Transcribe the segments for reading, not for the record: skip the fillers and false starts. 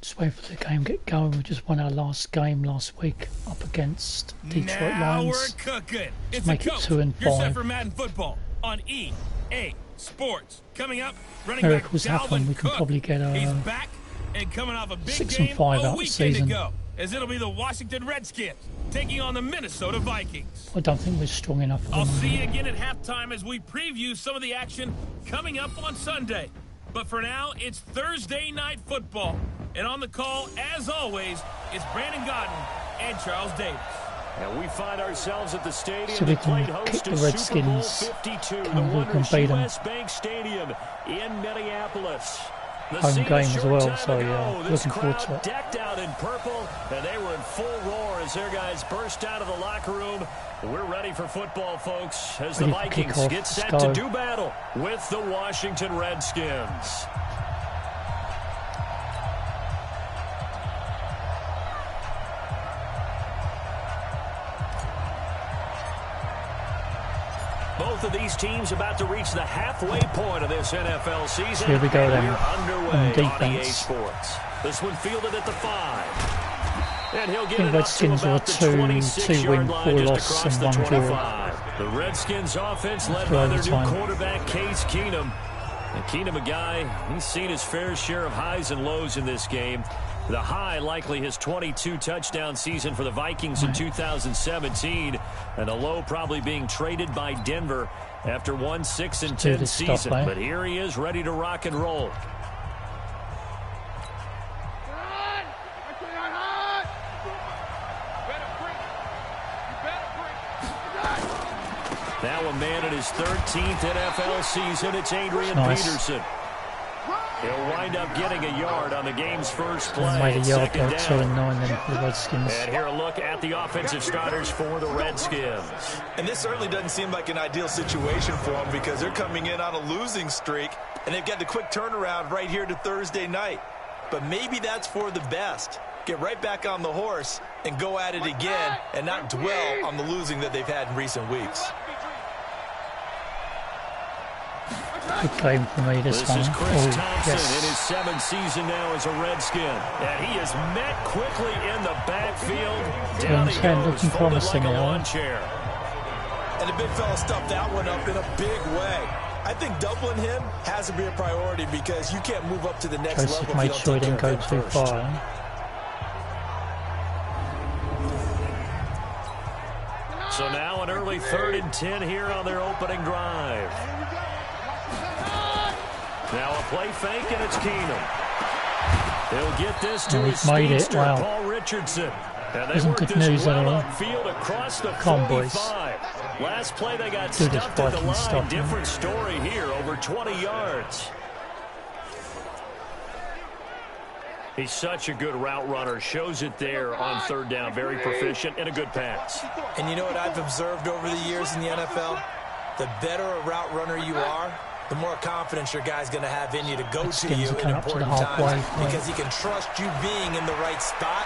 Just wait for the game to get going. We just won our last game last week up against Detroit Lions. We're cooking. It's make it 2-5. You're set for Madden football on EA Sports. Comking up, running Miracles back happen. We can probably get He's back and coming off a big 6 game and 5 a out the weekend season. ago, as it'll be the Washington Redskins taking on the Minnesota Vikings. I don't think we're strong enough for I'll them. see you again at halftime as we preview some of the action coming up on Sunday. But for now, it's Thursday Night Football. And on the call, as always, it's Brandon Godden and Charles Davis. And we find ourselves at the stadium So we that played can host kick to the Super Bowl Redskins 52, and the we can Wonders beat them. US Bank Stadium in Minneapolis. The Home scene game a as short well, time so ago, yeah, this looking forward to crowd it. decked out in purple, and they were in full roar as their guys burst out of the locker room. We're ready for football, folks, as the Ready for Vikings kickoff. get set Let's to go. do battle with the Washington Redskins. Both of these teams about to reach the halfway point of this NFL season. Here we go then. We're underway On on EA defense. Sports. This one fielded at the 5. And he'll get I think it up to Redskins are about the 2-win, 26-yard line 4 just loss across and the 1 draw. 25. The Redskins offense led For by their new overtime. quarterback, Case Keenum. And Keenum, a guy, he's seen his fair share of highs and lows in this game. The high, likely his 22 touchdown season for the Vikings in 2017. And the low probably being traded by Denver after one 6-10 this stuff, season. eh? But here he is ready to rock and roll. Now a man in his 13th NFL season, it's Adrian Nice. Peterson. He'll wind up getting a yard on the game's first play. Made a yard Second there, down. 2-9 then for the Redskins. And here a look at the offensive starters for the Redskins. And this certainly doesn't seem like an ideal situation for them because they're coming in on a losing streak, and they've got the quick turnaround right here to Thursday night. But maybe that's for the best. Get right back on the horse and go at it again and not dwell on the losing that they've had in recent weeks. Good game for me this one. This is Chris Thompson yes. in his 7th season now as a Redskin. And he is met quickly in the backfield. Down he 10, goes, looking folded promising like a now. lawn chair. And the big fella stuffed that one up in a big way. I think doubling him has to be a priority because you can't move up to the next Joseph level made if you sure he don't didn't take go care too of him first. far. So now an early 3rd and 10 here on their opening drive. Now a play fake, and it's Keenum. He'll get this to Oh, his he's made it, speedster, wow. Paul Richardson. And they Isn't work good this news well at all. upfield across the Come on, 45. boys. Last play they got Do this stuffed at the Viking line. stuff, man. Different story here, over 20 yards. He's such a good route runner. Shows it there on 3rd down. Very proficient and a good pass. And you know what I've observed over the years in the NFL? The better a route runner you are, the more confidence your guy's going to have in you to go to Redskins you are in coming up to the important halfway times point. because he can trust you being in the right spot,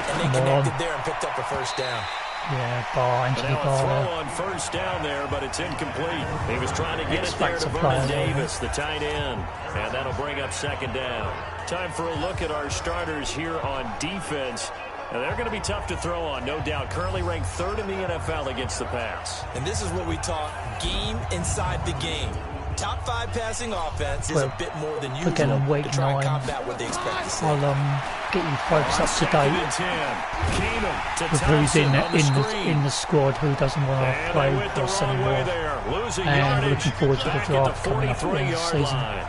and they Come on. connected there and picked up a first down. Yeah, bar into the Now a bar throw there. on 1st down there, but it's incomplete. He was trying to get it there to X-Factor Vernon player there. Davis, the tight end. And that'll bring up 2nd down. Time for a look at our starters here on defense. And they're going to be tough to throw on, no doubt. Currently ranked 3rd in the NFL against the pass. And this is what we talk game inside the game. Top 5 passing offense is Well, a bit more than we're getting usual week to try and 9. combat what they expect to see. I'll get you folks up to 2nd date and 10. Keenum to with who's Thompson on the screen. in the squad, who doesn't want to And play they went the for us wrong way anymore. there. Losing And yardage looking forward to the back at draft coming up at the end of the 43-yard season. line.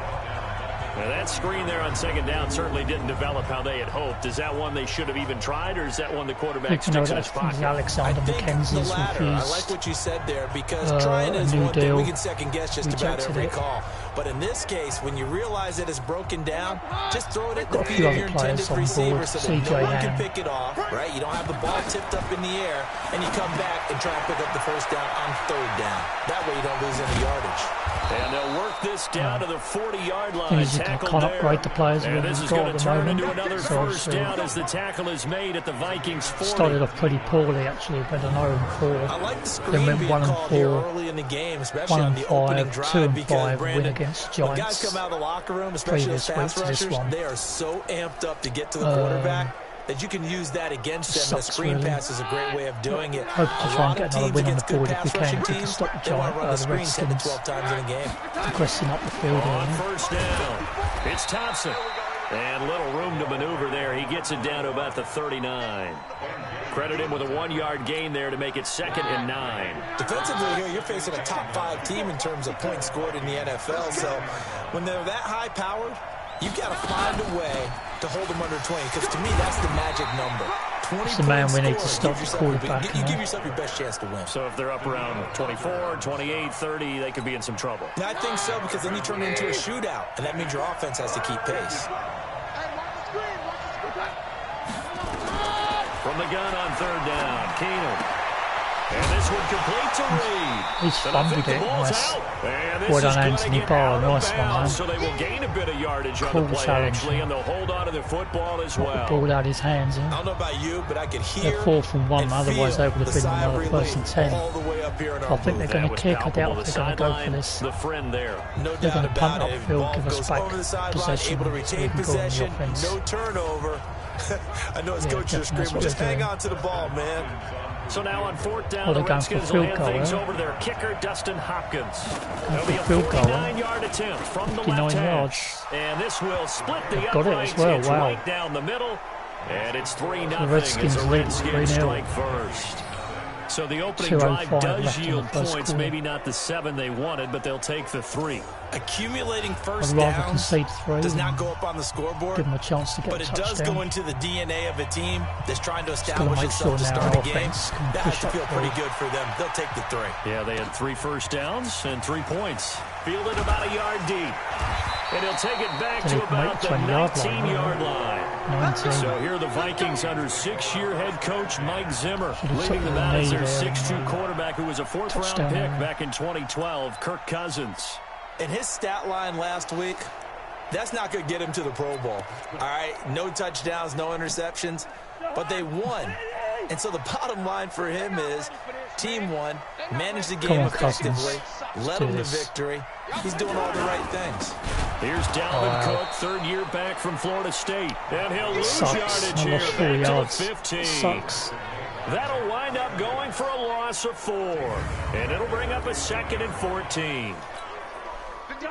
Now that screen there on 2nd down certainly didn't develop how they had hoped. Is that one they should have even tried, or is that one the quarterback You know, sticks in his that's pocket? Alexander I think the McKenzie's latter. I like refused. what you said there because trying a is new one thing. deal. We can second guess just about Rejected every it. call. But in this case, when you realize that it's broken down, just throw it at the Got a feet few of your other players intended on receiver board. so that CJ no one can Ham. pick it off, right? You don't have the ball tipped up in the air, and you come back and try and pick up the first down on 3rd down. That way you don't lose any yardage. And they'll work this down to the 40-yard line. Things you Tackled can't there. upgrade the players And we've this is got going at to the turn moment. into another So, first down as the tackle is made at the Vikings 40. started off pretty poorly actually, but an 0-4. I like the Then screen went being 1 and called here 4. early in the game, 1 especially on and the opening 5, 2 drive, and because 5 win Brandon, against When Giants. guys come out of the locker room, especially those pass rushers, they are so amped up to get to the quarterback that you can use that against them. And a screen pass is a great way of doing it. Hope to try and get another win on the board if we can. We can Teams, stop they want to run the the screen 10 to Redskins 12 times in a game. progressing up the field. On first down, it's Thompson. And little room to maneuver there. He gets it down to about the 39. Credit him with a 1-yard gain there to make it 2nd and 9. Defensively here, you're facing a top-5 team in terms of points scored in the NFL. So when they're that high-powered, you've got to find a way to hold them under 20. Because to me, that's the magic number. 20 It's the man we need to stop the quarterback. You give yourself your best chance to win. So if they're up around 24, 28, 30, they could be in some trouble. I think so, because then you turn it into a shootout, and that means your offense has to keep pace. From the gun on 3rd down, Keenum. And this one complete to Reed. He's fumbled it. Nice. Well done, Anthony Barr. Nice one, man. So they will gain a bit of yardage on the play, challenge. actually, and they'll hold on to the football as well. Ball out his hands. I don't know about you, but I could hear They're 4th and 1. Otherwise, they would have been another 1st and 10. all the way up here in I our think they're booth. going to kick. I doubt if they're going to go for this. The friend there. No They're doubt going to punt about it. upfield, Ball give us goes back over the sideline, possession, able to so we retain can go on the possession, offense. no turnover. I know his coach is definitely, that's screaming, what just they're hang doing. on to the ball, man. So now on 4th down, Well, the they're going for Redskins will field hand goal, things eh? over to their kicker, Dustin Hopkins. Going It'll for be a field goal, eh? 49-yard attempt from the 59 left hand. yards. And this will split the They've got it as uprights. well, It's wow. right down the middle. And it's 3-0 as Redskins the lead Redskins 3-0. strike first. So the opening 2:05 drive does left in the yield first points, quarter. maybe not the 7 they wanted, but they'll take the 3. Accumulating I'd first rather downs concede 3 does not and go up on the scoreboard, give them a chance to get but a it does touchdown. go into the DNA of a team that's trying to gotta establish make sure itself to now start our a game. offense can That has push to up feel pretty forward. good for them. They'll take the 3. Yeah, they had 3 first downs and 3 points. Fielded about a yard deep. And he'll take it back They to can make about the 20-yard line, 19-yard line. 19. So here are the Vikings under 6-year head coach Mike Zimmer, Should've leading took them the out as knee their there. 6'2 quarterback who was a 4th-round Touchdown. pick back in 2012, Kirk Cousins. And his stat line last week, that's not going to get him to the Pro Bowl. All right, no touchdowns, no interceptions, but they won. And so the bottom line for him is team won, managed the game on, effectively, Cousins. led Do them to this. victory. He's doing all the right things. Here's Dalvin Cook, 3rd year back from Florida State. And he'll lose Sucks. yardage I here, lost 4 back yards. to the 15. Sucks. That'll wind up going for a loss of 4. And it'll bring up a 2nd and 14.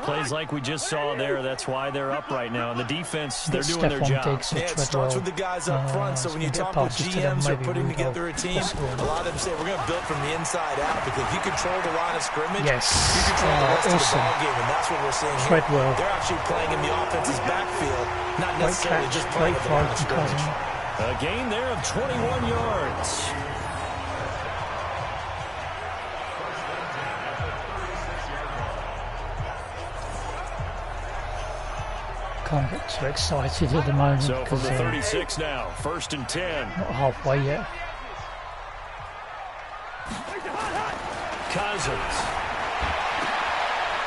Plays like we just saw there, that's why they're up right now. And the defense, they're doing their job. Diggs or Yeah, it starts with the guys up front. So when you talk with GMs who are putting together a team, a lot of them say we're going to build from the inside out because if you control the line of scrimmage, Yes. you control the rest of the Awesome. ball game, and that's what we're seeing here. Treadwell. They're actually playing in the offense's backfield, not Great necessarily catch. just playing Great at the line throw of from scrimmage. Cousins. A gain there of 21 yards. Can't get too excited at the moment So from because the not 36 now, 1st and 10. halfway yet. Cousins.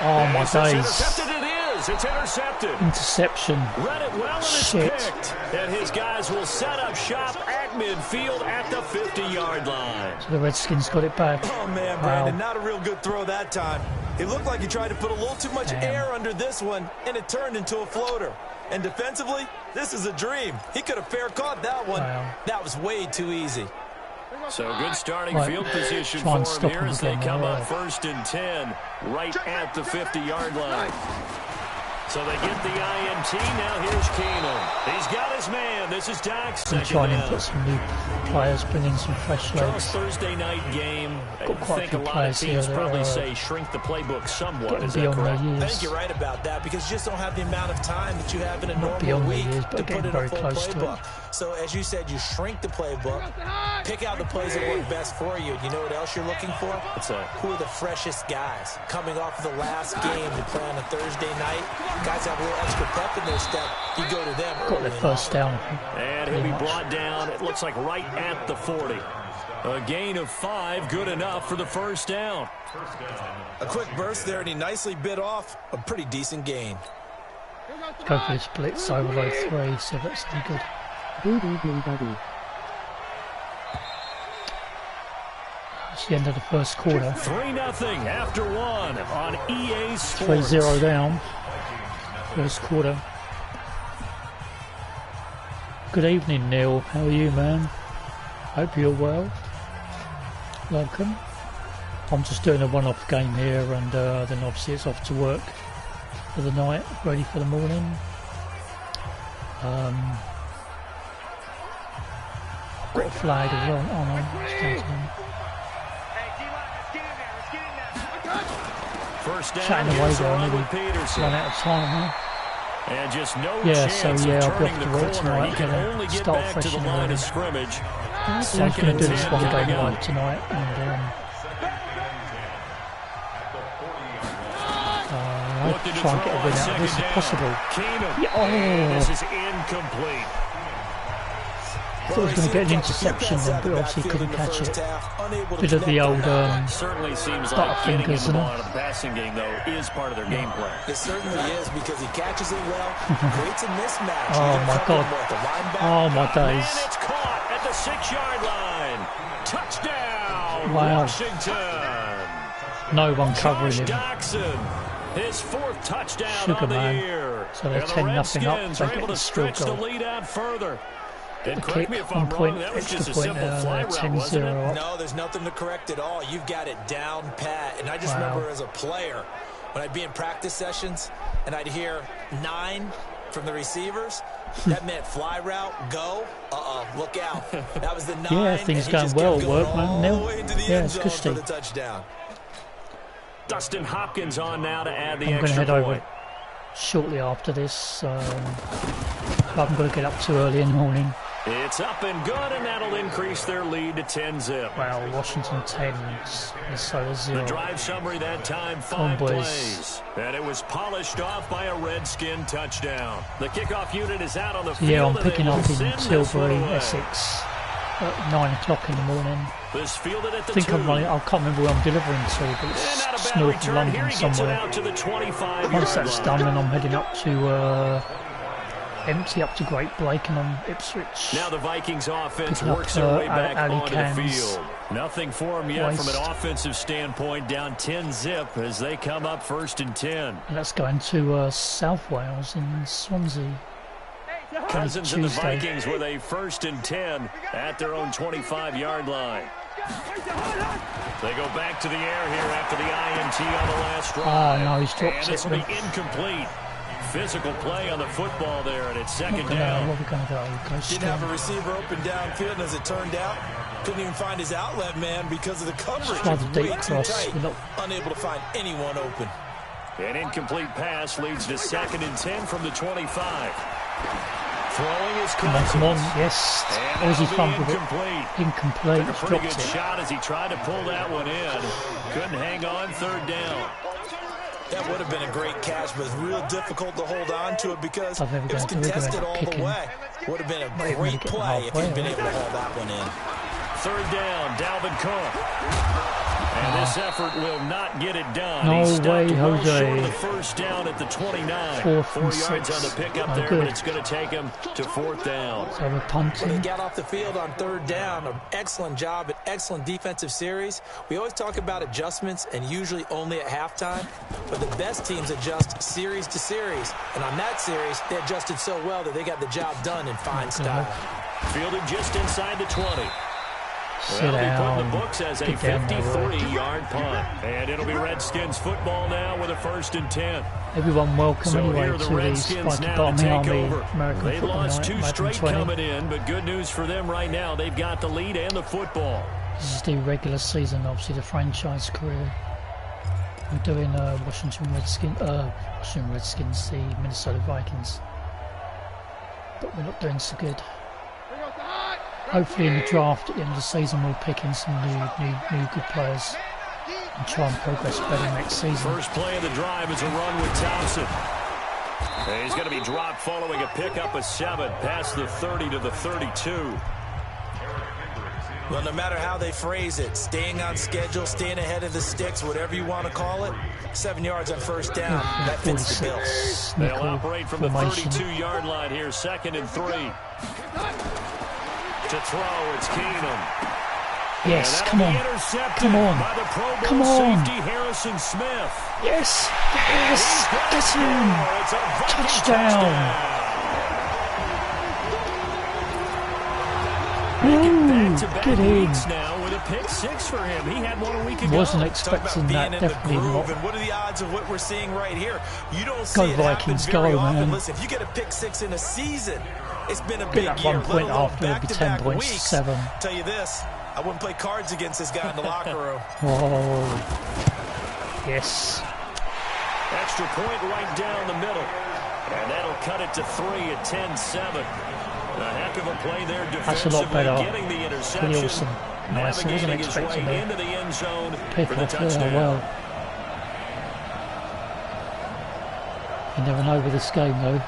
Oh my It's days. intercepted, it is. It's intercepted. Interception. Read it well and it's Shit. picked. And his guys will set up shop at midfield at the 50-yard line. So the Redskins got it back. Oh, man, Brandon, not a real good throw that time. It looked like he tried to put a little too much Damn. air under this one, and it turned into a floater. And defensively, this is a dream. He could have fair caught that one. Wow. That was way too easy. So good starting Right. field position Try for and him stop here him as they again, come yeah. up 1st and 10 right at the 50-yard line. So they get the INT. Now here's Keenum. He's got his man. This is Doc's And second trying to down. put some new players, bring in some fresh Charles, legs. Thursday night game. Got I quite a think a few lot of players teams here that probably are say shrink the playbook somewhat. Getting Is that beyond their correct? I years. think you're right about that because you just don't have the amount of time that you have in a normal beyond their week years, but to getting put in very a full close to playbook. it. So as you said, you shrink the playbook, pick out the plays that work best for you. You know what else you're looking for? What's that? Who are the freshest guys coming off of the last game to play on a Thursday night? Guys have a little extra pep in their step. You go to them Got early their and first down. And he'll be brought down, it looks like right at the 40. A gain of 5, good enough for the first down. a quick burst there, and he nicely bit off a pretty decent gain. Go for this blitz overload 3, so that's pretty good. It's the end of the first quarter. 3-0 after one on EA Sports. 3-0 down. First quarter. Good evening, Neil. How are you, man? Hope you're well. Welcome. I'm just doing a one-off game here, and then obviously it's off to work for the night, ready for the morning. I've got a flag as well. Oh no, it's downtown. First down. Chatting away there, maybe run out of time now. And just no Yeah, chance so of yeah, I'll be turning off the to work corner. tonight. He can only get Start back to fresh the in the line morning. of scrimmage. So I'm going to do this one game live tonight, and I'll try and get a win out of this if possible. Yeah, oh. This is incomplete. I thought I was going to get an interception then, but obviously couldn't catch it. Bit of the old Certainly seems butter like getting fingers, him the isn't ball out of the passing game, though, is part of their game plan. It certainly is, because he catches it well, creates a mismatch. Oh my God. Oh my days. And it's caught at the 6-yard line. Touchdown, Wow. Washington. No one covering Josh him. Doxson, his 4th touchdown Sugar on the man. year. So they're And the 10-0 up. Redskins They are get able the to field stretch the goal. lead out further. And The correct kick, me if 1 I'm point, wrong, that was extra just a point simple fly route, 10-0 wasn't it? up. No, there's nothing to correct at all. You've got it down pat. And I just remember as a player, when I'd be in practice sessions and I'd hear 9 from the receivers, that meant fly route, go, look out. That was the 9. Yeah, things and he going just well kept at going work, man. all Neil. the way into the Yeah, end it's zone good, for Steve. the touchdown. Dustin Hopkins on now to add the I'm going to extra head point. over shortly after this. I'm going to get up too early in the morning. It's up and good, and that'll increase their lead to 10-0. Wow, Washington 10, Minnesota 0. The drive summary that time, Come 5 on, boys. plays. And it was polished off by a Redskin touchdown. The kickoff unit is out on the field. Yeah, I'm and they picking will up in send this one Tilbury, away. Essex at 9 o'clock in the morning. This fielded at the I think 2. I'm running, I can't remember where I'm delivering to, but And not a it's bad north of return. Here London he gets it somewhere. out to the 25-yard Once that's line. done, then I'm heading up to empty up to Great Blake and on Ipswich. Now the Vikings offense Picking up, works their way back Ali onto Cans. the field. Nothing for them yet from an Waste. offensive standpoint, down 10-0 as they come up 1st and 10. And that's going to South Wales in Swansea. Cousins and the Tuesday. Vikings with a 1st and 10 at their own 25-yard line. They go back to the air here after the INT on the last drive. Oh, no, he's dropped and it, this will be but- incomplete. Physical play on the football there, and it's 2nd What down. are we going to go? Didn't have a receiver open downfield, and as it turned out, couldn't even find his outlet man because of the coverage. Try It the was deep way too cross. tight, We're not- unable to find anyone open. An incomplete pass leads to 2nd and 10 from the 25. Throwing is Come Cousins. on, yes. And Aussie that'll be fumbled it. incomplete. Incomplete. Took a He's pretty dropped good it. shot as he tried to pull that one in. Couldn't hang on, 3rd down. That would have been a great catch, but it's real difficult to hold on to it because I've never it was gonna do it, contested gonna all kick the him. way. Would have been a Might even great get him play if halfway, he'd been right? able to haul that one in. 3rd down, Dalvin Cook. And this effort will not get it done. No He stopped way, well Jose. short of the 1st down at the 29. 4th 4 and yards 6. on the pickup Oh, there, good. but it's going to take him to 4th down. So we're When they punting. got off the field on 3rd down, an excellent job, an excellent defensive series. We always talk about adjustments and usually only at halftime, but the best teams adjust series to series. And on that series, they adjusted so well that they got the job done in fine style. Fielded just inside the 20. Sit That'll be put in down. the books as a Get down there, right. 53-yard punt. And it'll be Redskins football now with a 1st and 10. Everyone welcome So anyway here are to the the Redskins Spiky now Bottom to take Army over. American They Football lost Night, 2 Madden straight 20. coming in, but good news for them right now. They've got the lead and the football. This is the regular season, obviously the franchise career. We're doing Washington Redskins, the Minnesota Vikings. But we're not doing so good. Hopefully in the draft at the end of the season we'll pick in some new good players and try and progress better next season. First play of the drive is a run with Thompson. And he's going to be dropped following a pickup of 7 past the 30 to the 32. Well, no matter how they phrase it, staying on schedule, staying ahead of the sticks, whatever you want to call it, 7 yards on 1st down, that fits the bill. 46 They'll nickel operate from the formation. 32-yard line here, 2nd and 3. To throw, it's Keenum. Yes, come on. Come on. Come on. Harrison Smith. Yes. Yes. Get him. Touchdown. Get in. Now with a pick 6 for him. He had one a week ago. Wasn't expecting that. Definitely not. And what are the odds of what we're seeing right here? You don't see Go it Vikings, happen very go, often. man. Listen, if you get a pick 6 in a season, it's been a Get big that year. 1 point after, it'll be 10 Back-to-back points, weeks. 7. Tell you this, I wouldn't play cards against this guy in the locker room. Oh. Yes. Extra point right down the middle. And that'll cut it to 3 at 10-7. A heck of a play there That's a lot better. getting the interception. Pretty awesome. Nice. I wasn't expecting way it. into the end zone Pick for the off touchdown. well. You never know with this game though.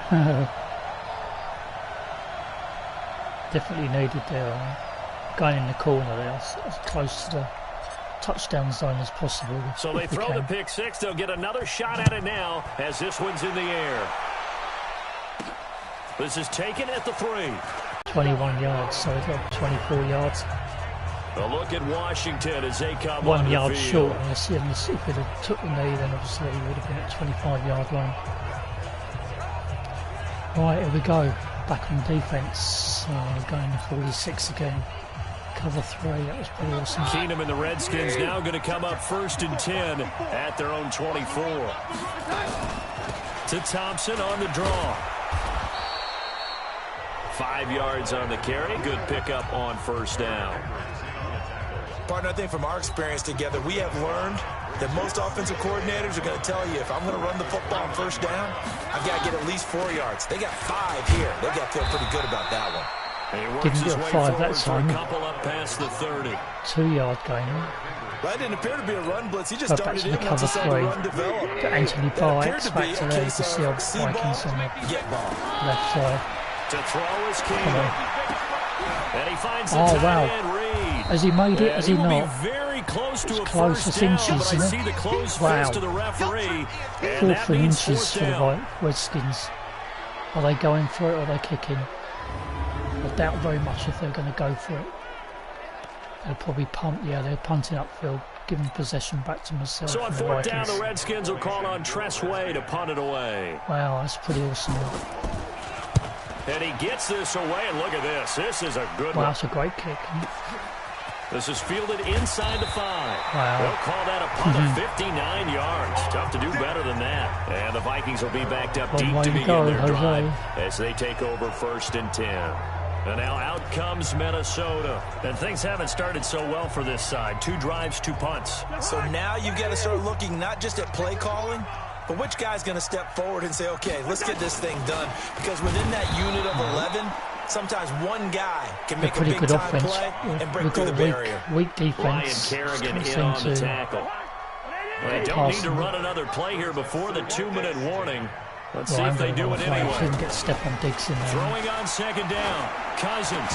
Definitely needed there. Going in the corner there, as close to the touchdown zone as possible. So they throw the pick 6. They'll get another shot at it now as this one's in the air. This is taken at the 3. 21 yards, so it's got 24 yards. A look at Washington as they come 1 on yard the field. short. If it had took the knee, then obviously he would have been at 25-yard line. Right, here we go. Back on defense. Going to 46 again. Cover 3. That was pretty awesome. Keenum and the Redskins now going to come up 1st and 10 at their own 24. To Thompson on the draw. 5 yards on the carry. Good pickup on 1st down. Partner, I think from our experience together, we have learned that most offensive coordinators are going to tell you, if I'm going to run the football on 1st down, I've got to get at least 4 yards. They got 5 here. They got to feel pretty good about that one. He works Didn't his get way 5 that forward for a time. couple up past the 30. 2-yard gain. That didn't appear to be a run blitz. He just Go back started to the in once he cover saw the 3. run develop. Got Anthony That Barr appeared X to be back to a there. You case can see of old see Vikings ball, on the get ball. left side. To throw is Keenum. Come on. And he finds the Oh, tight wow. end Reed. Has he made it? Has he will not? be very close to a close. 1st It's down, inches, but I isn't see it? the closed Wow. fist to the referee. And 4 that means inches 4th for the down. Redskins. Are they going for it or are they kicking? I doubt very much if they're going to go for it. They'll probably punt. Yeah, they're punting upfield, giving possession back to myself. So on and the 4th down, Vikings. the Redskins will call on Tress Way to punt it away. Wow, that's pretty awesome. And he gets this away, and look at this. This is a good Wow, one. that's a great kick. This is fielded inside the 5. Wow. They'll call that a punt of 59 yards. Tough to do better than that. And the Vikings will be backed up Long deep way to to begin go, their Jose. drive as they take over 1st and 10. And now out comes Minnesota. And things haven't started so well for this side. 2 drives, 2 punts. So now you've got to start looking not just at play calling, but which guy's going to step forward and say, okay, let's get this thing done. Because within that unit of 11, sometimes one guy can make a Pretty good big-time offense. play and break We've through got the a barrier. weak Ryan defense. Kerrigan Can't in seem on the to tackle. They don't need to run another play here before the 2-minute warning. Let's see if they do it anyway. Shouldn't get Stephon Diggs in there. Throwing on 2nd down. Cousins.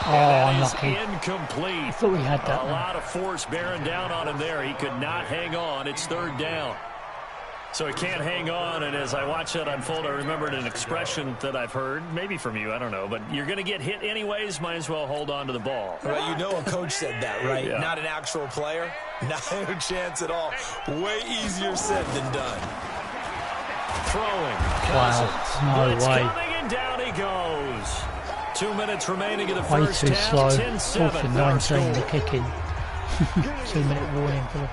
Oh, That is unlucky. incomplete. I thought we had that A one. lot of force bearing down on him there. He could not hang on. It's 3rd down. So he can't hang on, and as I watch that unfold, I remembered an expression that I've heard, maybe from you, I don't know, but you're going to get hit anyways, might as well hold on to the ball. Well, you know a coach said that, right? Yeah. Not an actual player. Not a chance at all. Way easier said than done. Throwing. Wow, Cousins. no Blitz way. coming, and down he goes. 2 minutes remaining in the Way first too half. slow. 10-7. 4th and Our 19, score. the kicking. 2-minute warning for the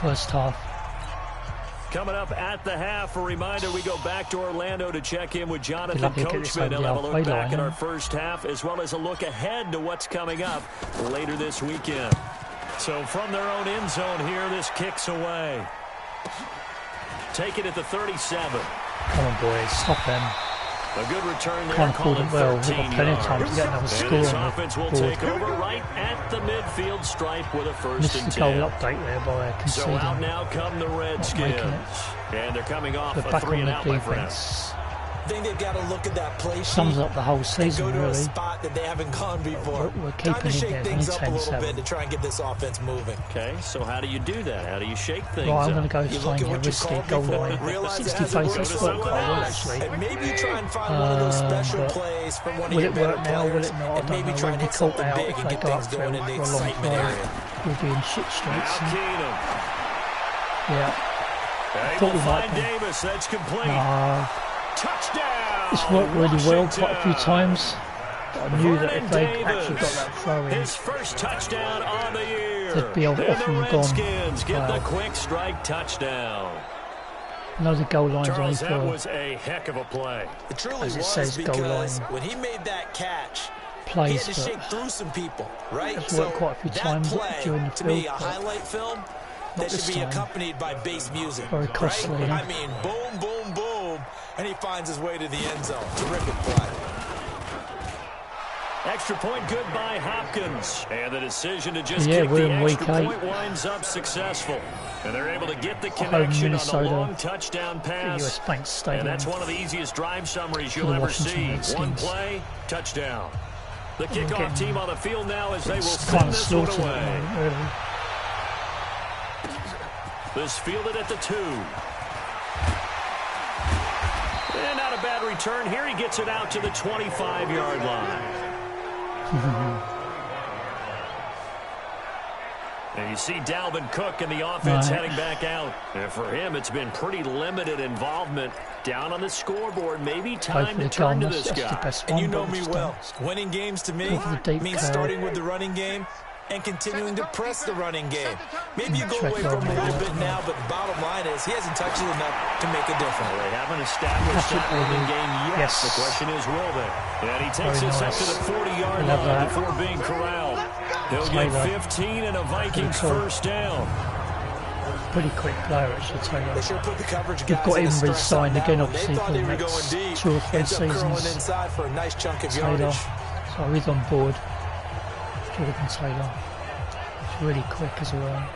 first half. Coming up at the half, a reminder, we go back to Orlando to check in with Jonathan lucky to get this Coachman. over He'll the have a halfway look back line, at our huh? first half, as well as a look ahead to what's coming up later this weekend. So from their own end zone here, this kicks away. Take it at the 37. Come on, boys, stop them. A good return there, Can't afford calling it well. We've 13 got plenty of time to yards. get another And score this on the offense will board. take over right at the midfield stripe with a 1st Missed and the goal 10. update there by So conceding. out now come the Redskins. making it. And they're coming off We're a back 3 on and the out, my friends. defense. I think they've got to look at that play sheet. Sums up the whole season, go to really. a spot that they haven't gone before. We're Time keeping to it shake there. things Only up a little 10-7. bit to try and get this offense moving. Okay, so how do you do that? How do you shake things Right, I'm up? going to go You look find at a what you risky called goal before, line. realize it 60 hasn't paces worked spot quite well, and actually. maybe you try and find one of those special but plays from one of Will your it better work now? Will players, it not? I and don't maybe know. try We'll and be hit caught something out big if and they get go things up going in the for a long excitement play. area. We'll be in shit streets. Now Keenum. Yeah. Able to might find be. Davis. That's complete. Touchdown. It's worked really well quite a few times. But I knew that if they Vernon actually got that throw in, His first touchdown on the year. they'd be off And and the gone. Redskins get the Wow. quick strike touchdown. Loads of goal lines Charles, that only was a heck of a play. It truly As it was, says, goal because line when he made that catch, he plays, had to shake but through some people, right? it's worked quite a few that times play, during the to me, field, a but highlight film that this should be time. accompanied by bass music. Very costly, Right? yeah. I mean, boom, boom, boom, and he finds his way to the end zone. Terrific play. Extra point good by Hopkins. And the decision to just Yeah, kick we're the in week extra 8. point winds up successful. And they're able to get the home connection on Minnesota, the long touchdown the pass. US Bank Stadium. And that's one of the easiest drive summaries For you'll the ever Washington see. Redskins. One play, touchdown. The We're kickoff getting- team on the field now as they will It's send kind of this one slaughtered at the away. moment, really. This fielded at the 2. And not a bad return. Here he gets it out to the 25-yard line. And you see Dalvin Cook and the offense heading back out. And for him, it's been pretty limited involvement down on the scoreboard. Maybe time to turn to this That's the guy. best And one, you know but me it's well. done. Winning games to me Go for the deep means curve. starting with the running game and continuing to press the running game. Maybe you go Check away down from him a little there. bit now, but the bottom line is he hasn't touched it enough to make a difference. They haven't established Catch it, that running baby. game yet. Yes. The question is, will they? And he takes Very us up nice. to the 40-yard Love line that. before being corralled. He'll get Taylor. 15 and a Vikings Pretty cool. first down. Pretty quick player, actually, Taylor. They sure put the coverage You've guys got in him a stress re-signed on that again, one. obviously, They thought for they the were next going deep. 2 or 3 Ends up curling seasons. inside for a nice chunk of Taylor. yardage. So he's on board. Jordan Taylor. He's really quick as well.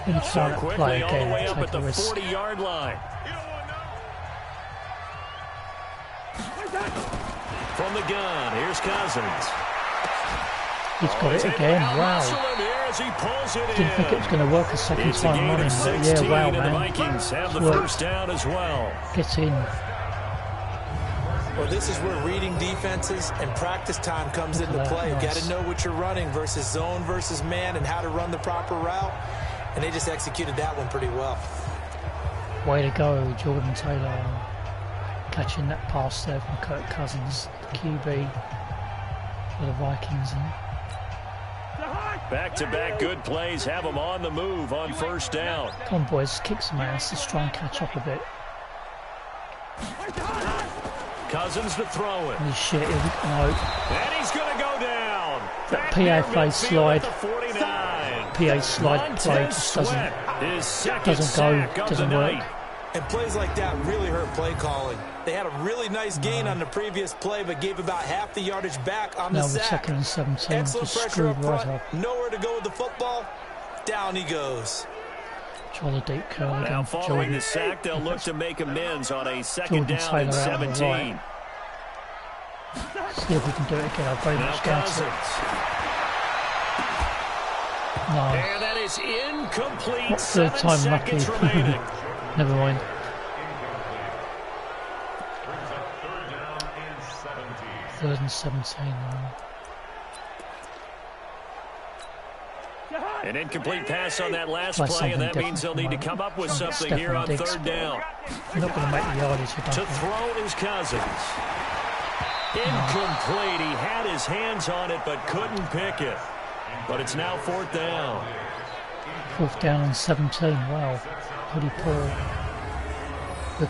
Going to So try and quickly play all the again, way up take at a the risk. 40-yard line. From the gun, here's Cousins. He's got it again, wow. Didn't think it was going to work a second It's a time gain running, of but 16, yeah, wow, and the man. Vikings have the Worked. first down as well. Get in. Well, this is where reading defenses and practice time comes Look at into that, play. nice. Got to know what you're running versus zone versus man and how to run the proper route. And they just executed that one pretty well. Way to go, Jordan Taylor. Catching that pass there from Kirk Cousins, the QB for the Vikings. Back-to-back good plays have them on the move on first down. Come on, boys, kick some ass. Let's try and catch up a bit. Cousins to throw it. Holy shit, no. And he's going to go down. That Back near PFA midfield slide. at the 49. PA slide play Montez just Sweat, his second doesn't sack go, of doesn't the work. night. And plays like that really hurt play calling. They had a really nice gain on the previous play, but gave about half the yardage back on the Now with sack. 2nd and 17, Excellent just pressure screwed up right front. up. Nowhere to go with the football. Down he goes. Try the deep curl Now again for following Jordan. the sack, they'll look to make amends on a second Jordan down and Taylor out on the 17. See if we can do it again. I've very Now much doubt Cousins. it. No. And that is incomplete. What third 7 time lucky? seconds remaining. Never mind. Third and 17 now. An incomplete pass on that last Try play, and that something means they'll need to different. come up with Try and get something here on Stefan Diggs. third down. You're not going to make the yardage, I To don't think. throw is Cousins. Incomplete. He had his hands on it, but couldn't pick it. But it's now fourth down. 4th down and 17. Wow. Pretty poor. We're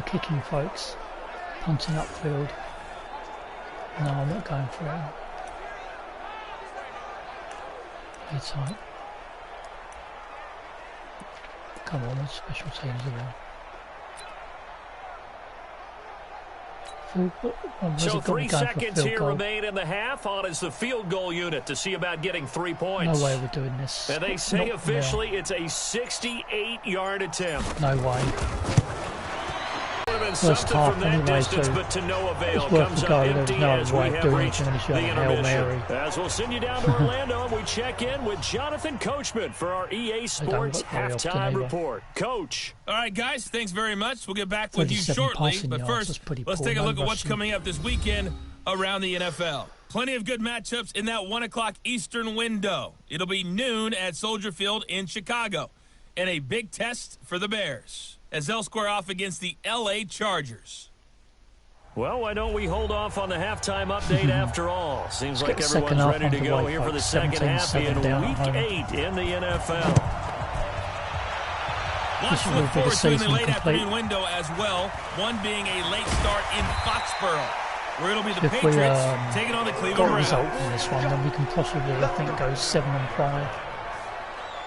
kicking, folks. Punting upfield. No, I'm not going for it. Play tight. Come on, it's special teams as well. So 3 seconds here remain in the half. On is the field goal unit to see about getting 3 points. No way we're doing this. And they say officially it's a 68-yard attempt. No way. First half from that anyway, distance, so but to no avail. it's worth Comes a up go. empty There's no as we way of have doing reached anything the when you shoot a Hail Mary. intermission. As we'll send you down to Orlando, and we check in with Jonathan Coachman for our EA Sports halftime report. Coach. All right, guys, thanks very much. We'll get back with you shortly. But first, let's take a look at what's coming up this weekend around the NFL. Plenty of good matchups in that 1 o'clock Eastern window. It'll be noon at Soldier Field in Chicago. And a big test for the Bears as they'll square off against the L.A. Chargers. Well, why don't we hold off on the halftime update after all? Seems like everyone's ready to go here for the second half in Week 8 in the NFL. Lots to look forward to in the late afternoon window as well, one being a late start in Foxborough, where it'll be the Patriots taking on the Cleveland Browns. Result in this one, then we can possibly, I think, go 7-5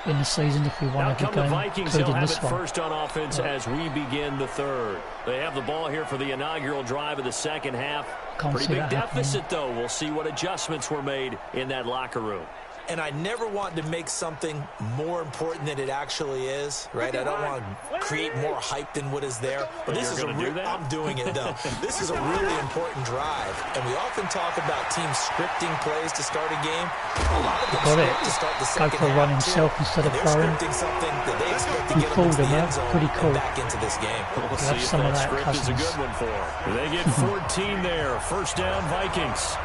in the season if we won every game, the Vikings, they'll have it one. first on offense as we begin the third. They have the ball here for the inaugural drive of the second half. Pretty big deficit, though. We'll see what adjustments were made in that locker room. And I never want to make something more important than it actually is, right? I don't want to create more hype than what is there. But this is I'm doing it, though. This is a really important drive. And we often talk about teams scripting plays to start a game. A lot of them script to start the second half, go for a run himself instead of throwing. Scripting something that they expect to get them into the end zone and back into this game. We'll see if that script is a good one for them. They get 14 there. First down, Vikings.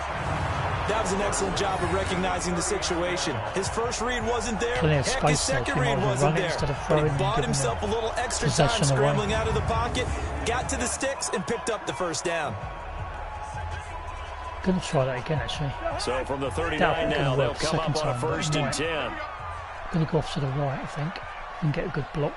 That was an excellent job of recognizing the situation. His first read wasn't there. Heck, his second read wasn't there. But he bought himself a little extra time scrambling out of the pocket, got to the sticks, and picked up the first down. Gonna try that again, actually. So from the 39 now, they'll come up on a first and 10. Gonna go off to the right, I think, and get a good block.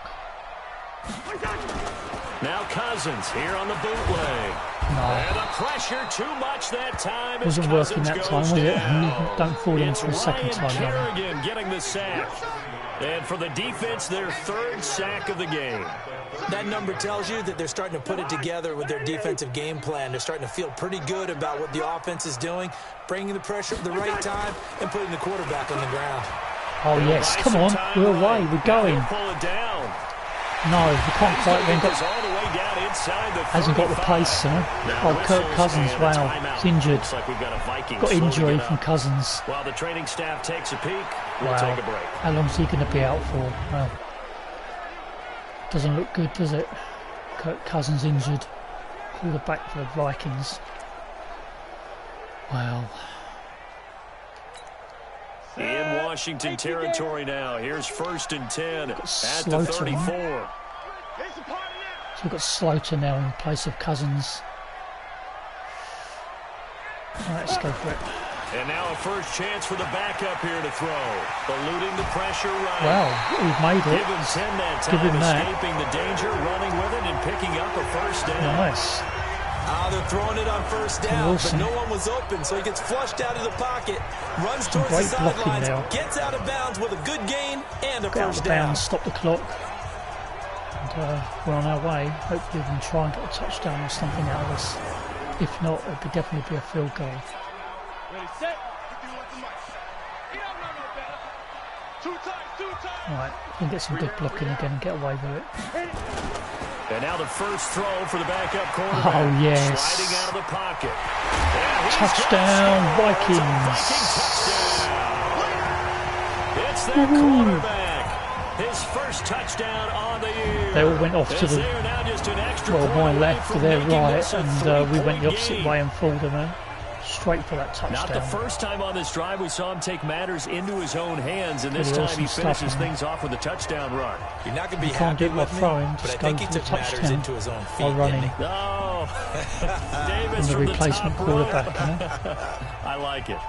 Now Cousins here on the bootleg. No. And the pressure too much that time. Wasn't working that time, was it? Don't fall into the second time. Kerrigan getting the sack. And for the defense, their third sack of the game. That number tells you that they're starting to put it together with their defensive game plan. They're starting to feel pretty good about what the offense is doing, bringing the pressure at the right time, and putting the quarterback on the ground. Oh, yes. Come on. We're away. We're going. Pull it down. No, he can't quite. Hasn't got the pace, Oh, Kirk Cousins, wow, he's injured. Got injury from Cousins. While the training staff takes a peek, we'll take a break. How long is he going to be out for? Well, doesn't look good, does it? Kirk Cousins injured. Quarterback for the Vikings. Wow. In Washington territory now. Here's first and 10 at the 34. So we've got Slaughter now in place of Cousins. All right, let's go for it. And now a first chance for the backup here to throw. Eluding the pressure right. Wow, we've made it. Give him 10 that time, escaping the danger, running with it, and picking up a first down. Nice. They're throwing it on first down, but no one was open, so he gets flushed out of the pocket, runs towards the sidelines, gets out of bounds with a good gain and a first down. Stop the clock. And we're on our way. Hopefully we can try and get a touchdown or something out of this. If not, it would definitely be a field goal. Alright, we can get some good blocking again and get away with it. And now the first throw for the backup quarterback. Oh, yes. Sliding out of the pocket. Touchdown, Vikings. It's their quarterback. His first touchdown on the year. They all went off to the, my left to their right, and we went the opposite way and fooled them. Straight for that touchdown. Not the first time on this drive we saw him take matters into his own hands, and this time he finishes things off with a touchdown run. You're not going to be happy with me, but I think he took matters into his own feet, running. Oh, Davis from the replacement quarterback. I like it.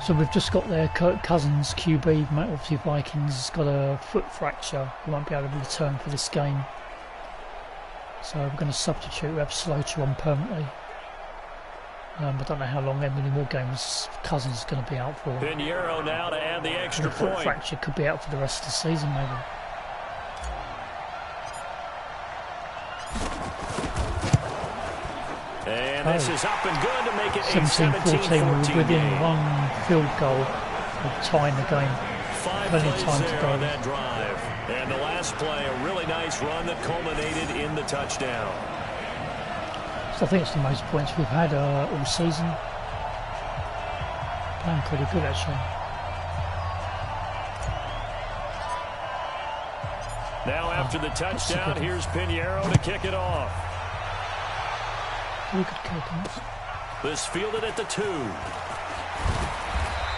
So we've just got there Kirk Cousins, QB, obviously Vikings, has got a foot fracture. He won't be able to return for this game. So we're going to substitute. We have Slaughter on permanently. I don't know how long, how many more games Cousins is going to be out for. Pinheiro now to add the extra point. Foot fracture could be out for the rest of the season, maybe. And this is up and good to make it a 17-14. We were within game. one field goal of tying the game. 5 Plenty of plays time to there go. on that drive. And the last play, a really nice run that culminated in the touchdown. So I think it's the most points we've had all season. Playing pretty good actually. Now after the touchdown, here's Pinheiro to kick it off. Very good kicking. This fielded at the 2.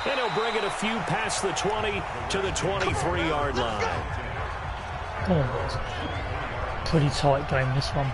And he'll bring it a few past the 20 to the 23-yard line. Come on. Pretty tight game this one.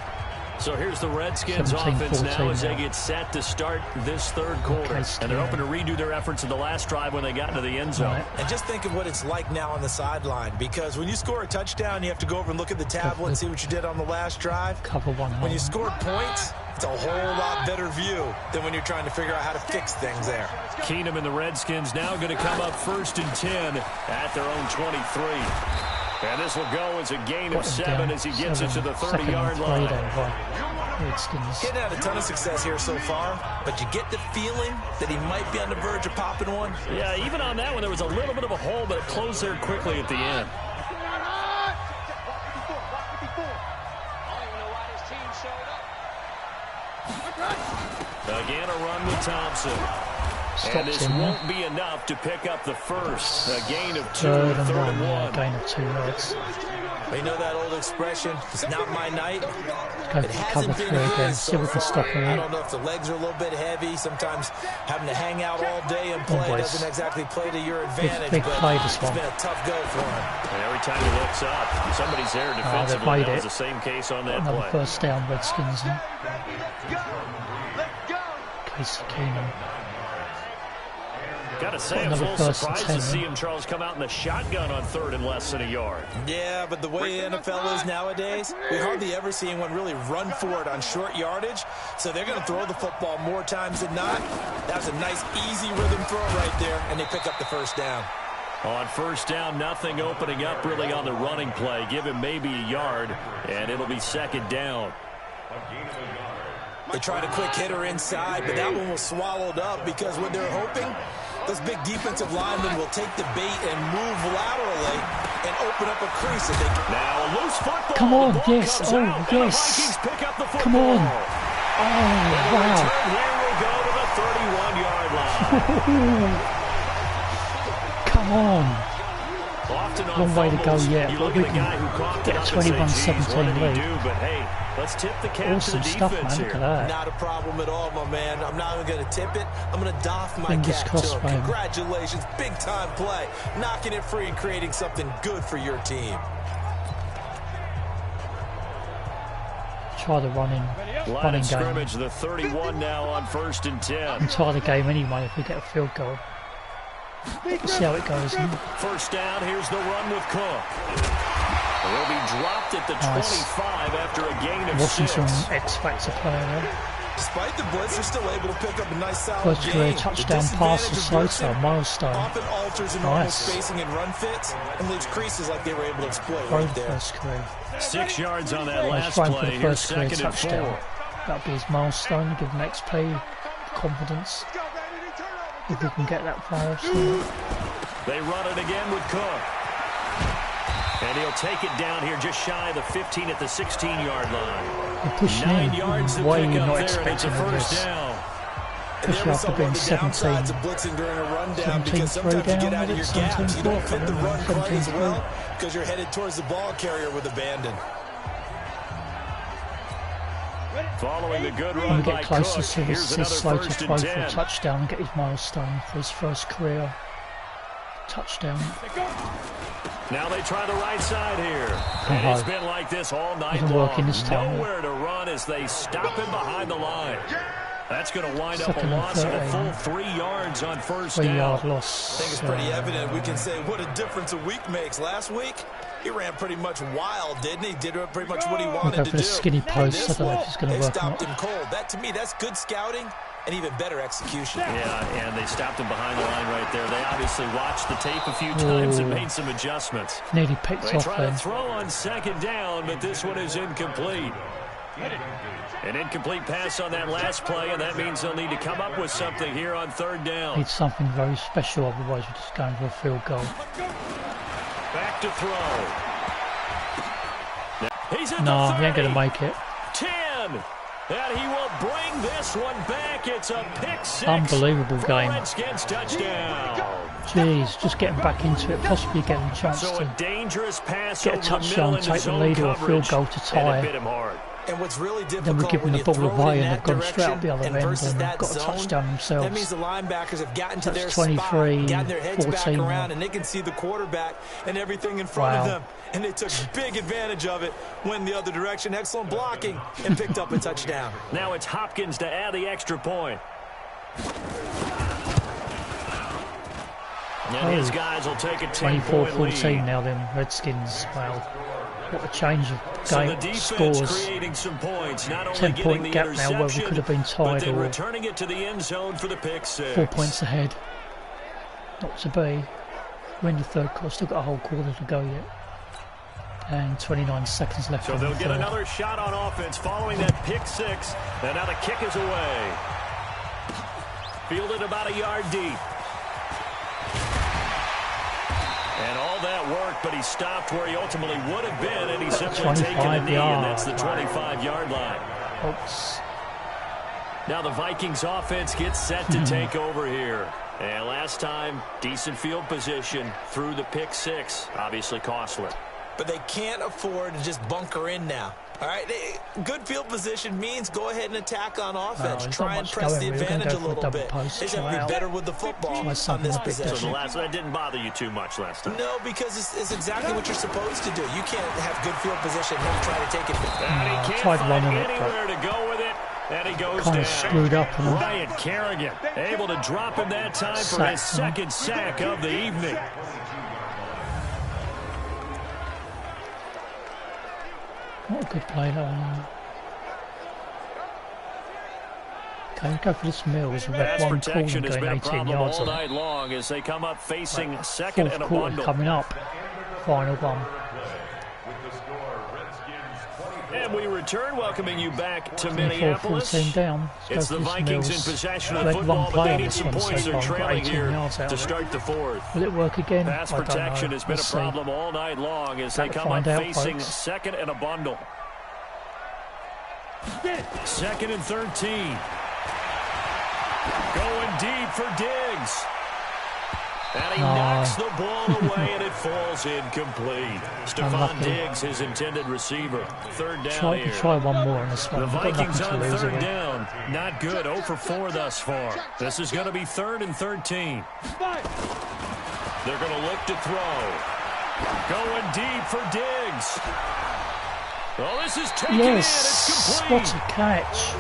So here's the Redskins offense now as they get set to start this third quarter. And they're hoping to redo their efforts in the last drive when they got into the end zone. Right. And just think of what it's like now on the sideline, because when you score a touchdown, you have to go over and look at the tablet and see what you did on the last drive. Cover one. When you scored points, it's a whole lot better view than when you're trying to figure out how to fix things there. Keenum and the Redskins now going to come up 1st and 10 at their own 23. And this will go as a gain of 7 as he gets it to the 30-yard line. Getting had a ton of success here so far, but you get the feeling that he might be on the verge of popping one. Yeah, even on that one, there was a little bit of a hole, but it closed there quickly at the end. Again, a run with Thompson. And this won't be enough to pick up the first. A gain of 2, third and 1. Gain of 2 yards. You know that old expression, it's not my night. Go for cover 3 again. See if we can stop him. I don't know if the legs are a little bit heavy. Sometimes having to hang out all day and play doesn't exactly play to your advantage. Big play this one. It's been a tough go for him. And every time he looks up, somebody's there defensively. That was the same case on that Another play. first down, Redskins. Casey Keenum. Got to say, I was a little surprised to see him, Charles, come out in the shotgun on 3rd and less than a yard. Yeah, but the way NFL is nowadays, we hardly ever see anyone really run for it on short yardage. So they're going to throw the football more times than not. That was a nice, easy rhythm throw right there, and they pick up the first down. On 1st down, nothing opening up really on the running play. Give him maybe a yard, and it'll be 2nd down. They tried a quick hitter inside, but that one was swallowed up because when they're hoping, those big defensive linemen will take the bait and move laterally and open up a crease. If they can. Now a loose football. Come on, yes, oh, out, yes. Pick up the Come on. Oh, wow. Here we go to the 31-yard line. Come on. Often on long way to go yet, you but look we at the guy who coughed get it a up and say, 21-17 what did he lead. do? But hey, let's tip the cap Awesome to the stuff, defense man. Look here. at that. Not a problem at all, my man. I'm not even going to tip it. I'm going to doff my Fingers cap crossed, to him. man. Congratulations. Big-time play. Knocking it free and creating something good for your team. Try the running Line of game. scrimmage, the 31 now on 1st and 10. Try the game anyway if we get a field goal. We'll see how it goes. 1st down, here's the run with Cook. Will be dropped at the 25 after a gain of 6. Washington X-Factor player there. Despite the blitz, they're still able to pick up a nice solid First career gain. touchdown pass for Sosa, milestone. Often alters a normal spacing and run fits and leaves creases like they were able to exploit right there. First career. 6 yards on that last For the play. Here's first career 2nd and 4. touchdown. That'll be his milestone. Give him XP, confidence. If we can get that far. They run it again with Cook. And he'll take it down here just shy of the 15 at the 16-yard line. 9 yards to way pick up not there, and it's a expecting first this. down. Especially after being 17. Of blitzing during a rundown, because 17-3 sometimes you get down, out of your was it? gaps. You don't fit the 17-4, run quite as 17-3. well because you're headed towards the ball carrier with abandon. Following the good When run we by get closer Cook, to here's his another slow to 1st throw and for a 10. touchdown and get his milestone for his first career touchdown. Now they try the right side here. And it's been like this all night Doesn't work in long. this time. Nowhere to run as they stop him behind the line. That's going to wind up a 2nd and loss of a 13. full 3 yards on 1st 3 down. yard loss. I think it's pretty evident. We can say what a difference a week makes. Last week, he ran pretty much wild, didn't he? Did pretty much what he wanted to for do. the skinny post. I This don't know one, if he's going they to work or stopped not. him cold. That, to me, that's good scouting and even better execution. Yeah, and they stopped him behind the line right there. They obviously watched the tape a few times and made some adjustments. Nearly picked They off try to then. throw on 2nd down, but this one is incomplete. An incomplete pass on that last play, and that means they'll need to come up with something here on third down. Need something very special, otherwise we're just going for a field goal. Back to throw. He's at No, the 30. he ain't going to make it. 10. And he will bring this one back. It's a pick six. Unbelievable for game. Redskins touchdown. Jeez, just getting back into it, possibly getting a chance So a to dangerous pass get a over the middle touchdown, into take the zone lead or a coverage, field goal to and it tie. hit him hard. And what's really Then difficult we're giving when the you ball throw away it in and that they've gone straight up direction the other and end versus and that got a zone, touchdown that themselves. means the linebackers have gotten to That's their 23, spot, gotten their heads 14 back around, and they can see the quarterback and everything in front of Wow. them. And they took big advantage of it, went the other direction, excellent blocking, and picked up a touchdown. Now it's Hopkins to add the extra point. And his guys will take a 10-point lead. 24-14 now then, Redskins. Wow, what a change of So the game defense scores. creating some points, not only 10-point getting the gap now where we interception, could have been but tied then or returning it to the end zone for the pick six. 4 points ahead. Not to be. We're in the third quarter, still got a whole quarter to go yet. And 29 seconds left. So they'll get another shot on offense following that pick six. And now the kick is away. Fielded about a yard deep. And all that work, but he stopped where he ultimately would have been, and he's simply taken a knee, and that's the 25-yard line. Oops. Now the Vikings offense gets set to take over here. And last time, decent field position through the pick six. Obviously costly. But they can't afford to just bunker in now. All right, good field position means go ahead and attack on offense. Try and press the advantage a little bit. They just have to be better with the football on this possession. So that didn't bother you too much last time? No, because it's exactly what you're supposed to do. You can't have good field position and not try to take it. And he can't tried find running it, anywhere to go with it. And he goes kind down. of screwed up. Ryan Kerrigan able to drop him that time for his second sack of the evening. What a good play that one. Okay, go for this Mills. Pass One protection corner has been going a 18 problem yards all on it. night long as they come up facing second Fourth and a quarter bundle. coming up. Final one. And we return, welcoming you back to 24-14 Minneapolis. down. It's the Vikings in possession of the Led football, one but play they on need this some one points. so They're far. Got trailing 18 here yards out to of it. start the fourth. Will it work again? Pass I don't protection know. has been Let's a see. problem all night long as they Gotta come up find out, facing folks. second and a bundle. Second and 13. Going deep for Diggs. And he knocks the ball away, and it falls incomplete. Stephon Unlucky. Diggs, his intended receiver. Third down here. Try one more on this one. The We've got Vikings nothing on to lose third again. down. Not good. 0 for 4 thus far. This is going to be 3rd and 13. They're going to look to throw. Going deep for Diggs. Oh, this is taken in. It's Yes, complete. what a catch.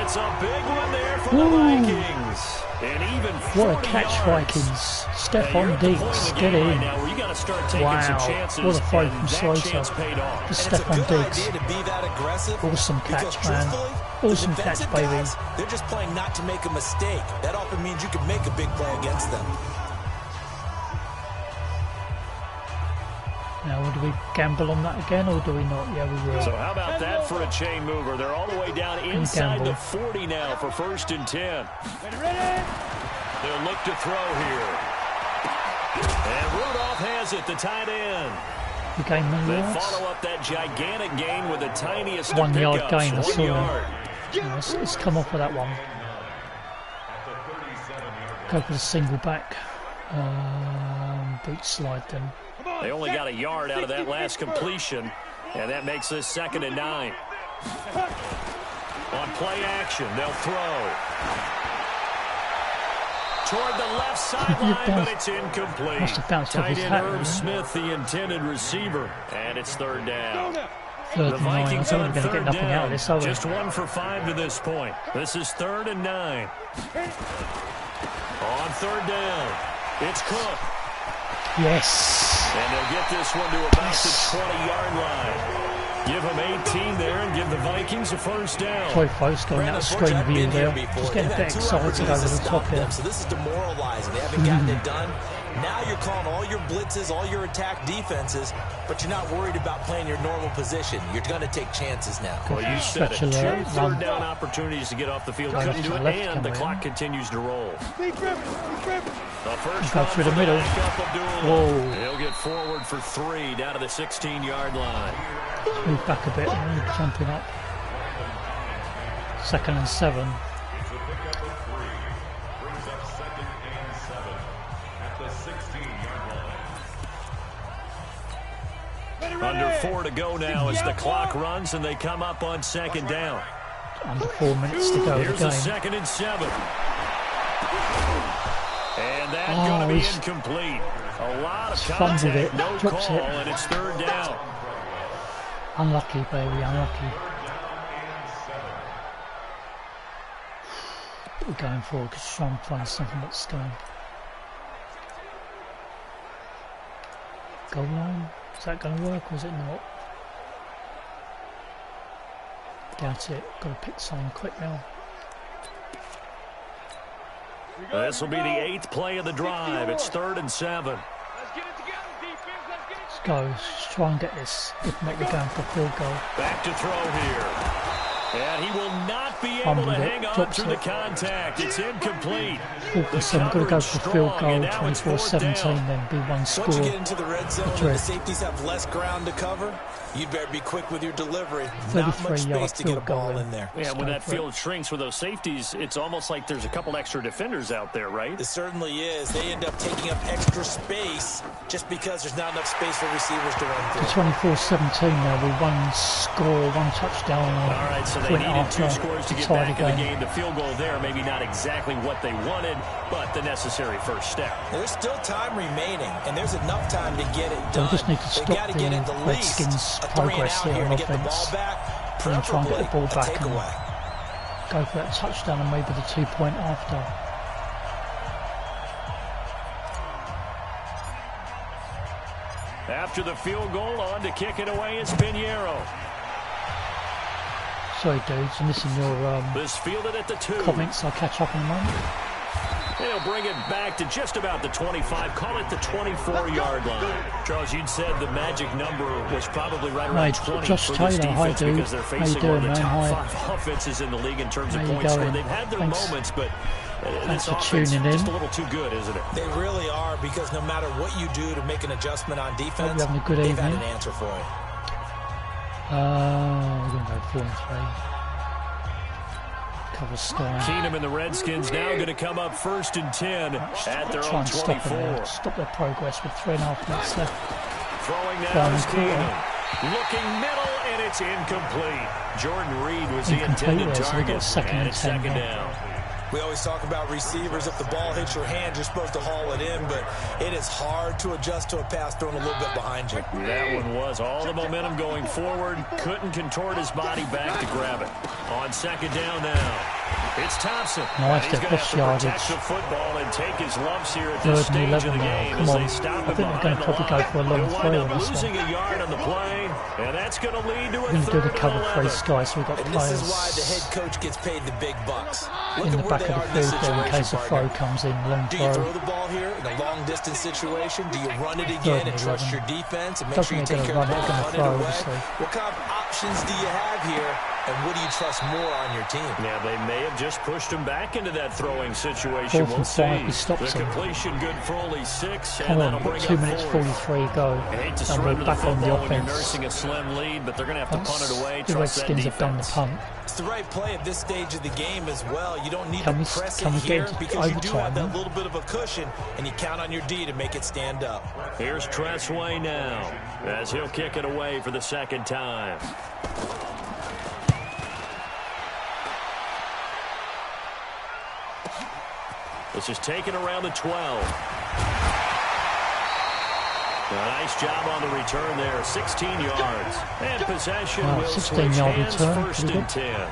It's a big one there for the Vikings. And even 40 What a catch, yards. Vikings. Now, you're Stephon at the point Diggs, in the get game right in. now where you got to start taking Wow, some chances, what a throw and from that Slater. chance paid off. To And it's a Stephon good Diggs. idea to be that aggressive. Awesome Because catch, man. truthfully, Awesome the catch, defensive baby. guys, they're just playing not to make a mistake. That often means you can make a big play against them. Now, do we gamble on that again or do we not? Yeah, we will. So how about that for a chain mover? They're all the way down inside the 40 now for 1st and 10. They'll look to throw here. And Rudolph has it, the tight end. We gain many They yards. follow up that gigantic gain with the tiniest of 1 yard pickups. gain, I 1 saw yard. that. Let's come off with that one. Go for the single back. Boot slide then. They only got a yard out of that last completion, and that makes this 2nd and 9. On play action, they'll throw. Toward the left sideline, but it's incomplete. Must have bounced off Tight his end hat, Irv didn't it? Smith, the intended receiver, and it's 3rd down. 3rd The and 9. I Vikings think on we're going to get 3rd nothing out of down. this, are we? Just 1 for 5 to this point. This is 3rd and 9. On 3rd down, it's Cook. Yes. And they'll get this one to about the 20-yard line. Give them 18 there and give the Vikings a 1st down. Sorry, folks, going out of screen view there. Just getting a bit excited over the top here. So this is demoralizing. They haven't gotten it done. Now you're calling all your blitzes, all your attack defenses, but you're not worried about playing your normal position. You're going to take chances now. Well, you said it. 2 third down opportunities to get off the field. Couldn't do it, and the clock continues to roll. Go through the middle. Whoa. He'll get forward for 3 down to the 16-yard line. Move back a bit, jumping up. 2nd and 7. Under 4 to go now as the clock runs and they come up on 2nd down. Under 4 minutes to go. Here's a 2nd and 7. And that's going to be incomplete. A lot of contact, no call, and it's 3rd down. Unlucky, baby, unlucky. We're going forward because trying to find something that's going. Goal line? Is that going to work or is it not? Doubt it. Got to pick something quick now. This will be the 8th play of the drive. It's 3rd and 7. Let's go. Let's try and get this. If not, we're going for a field goal. Back to throw here. And he will not be able to hang on through the contact. It's incomplete. So we've got to go for a field goal, 24-17, then be one score. Once you get into the red zone, the safeties have less ground to cover. You'd better be quick with your delivery. Not much space to get a ball in there. Yeah, when that field shrinks with those safeties, it's almost like there's a couple extra defenders out there, right? It certainly is. They end up taking up extra space just because there's not enough space for receivers to run through. 24-17 now with one score, one touchdown. All right, so they needed 2 scores to get back in the game. The field goal there, maybe not exactly what they wanted, but the necessary first step. There's still time remaining, and there's enough time to get it done. They just need to stop the Redskins' progress here on offense and try and get the ball back and go for that touchdown and maybe the 2-point after. After the field goal, on to kick it away is Pinheiro. Sorry, dudes, I'm missing your this fielded at the 2. comments. I'll catch up in a moment. They'll bring it back to just about the 25, call it the 24-yard line. Charles, you'd said the magic number was probably right around 20 Josh for Taylor, this defense because they're facing one of the top 5 offenses in the league in terms of points scored. They've had their moments, but this offense is just a little too good, isn't it? They really are, because no matter what you do to make an adjustment on defense, they've had an answer for it. We're going to go 4 and 3. Cover Sky. Keenum and the Redskins now going to come up 1st and 10 at their own 24. Stop their progress with 3.5 minutes left. Throwing now is Keenum. Looking middle, and it's incomplete. Jordan Reed was the intended target, so and it's 2nd down. We always talk about receivers. If the ball hits your hand, you're supposed to haul it in, but it is hard to adjust to a pass thrown a little bit behind you. That one was all the momentum going forward. Couldn't contort his body back to grab it. On 2nd down now. It's Thompson. Nice, he's going to have to protect the football and take his lumps here at this stage of the game as they stop him behind the line. They'll wind up losing a yard on the play, and that's going to lead to a 3rd and 11. We're going to do the cover 3 Sky, so we've got players. This is why the head coach gets paid the big bucks. In the back of the field there in case a throw comes in, long throw. Do you throw the ball here in a long distance situation? Do you run it again and trust your defense and make sure you take care of the ball and run it away? What kind of options do you have here, and what do you trust more on your team? Yeah, they may have just pushed him back into that throwing situation. We'll see. The completion good for only 6, and that'll bring up 2 minutes 43 go. I hate to surrender the football when you're nursing a slim lead, but they're going to have to punt it away. The Redskins have done the punt. It's the right play at this stage of the game as well. You don't need to press it here because you do have that little bit of a cushion, and you count on your D to make it stand up. Here's Tressway now as he'll kick it away for the 2nd time. This is taken around the 12. A nice job on the return there, 16 yards. And possession will switch hands, 1st and 10.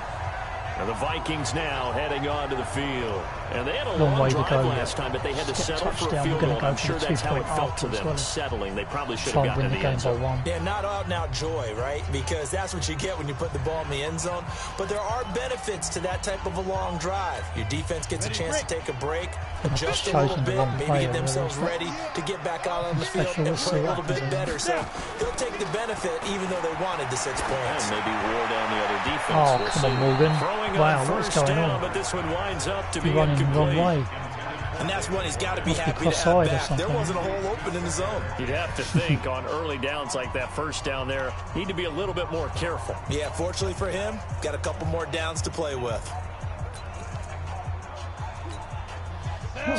And the Vikings now heading onto the field. And they had a long long way to drive go last yet. time, but they had to Just get settle for a touchdown. field We're goal. going I'm to go sure for the that's how it 2-point felt to after as them, well. settling. They probably should Try have and gotten win in the the game end by zone. one. Yeah, not out and out joy, right? Because that's what you get when you put the ball in the end zone. But there are benefits to that type of a long drive. Your defense gets a chance to take a break, adjust a little bit, maybe get themselves ready to get back out on the field and play a little bit better. So they'll take the benefit even though they wanted the 6 points. And maybe wore down the other defense. Oh, We'll come see. on, Morgan. Throwing Wow, on what's first going down, on? but this one winds up to be You're running the wrong incomplete. way. And that's one he's got to be Must be happy to have cross-eyed or back. There something. wasn't a hole open in the zone. You'd have to think on early downs like that, first down there, need to be a little bit more careful. Yeah, fortunately for him, got a couple more downs to play with.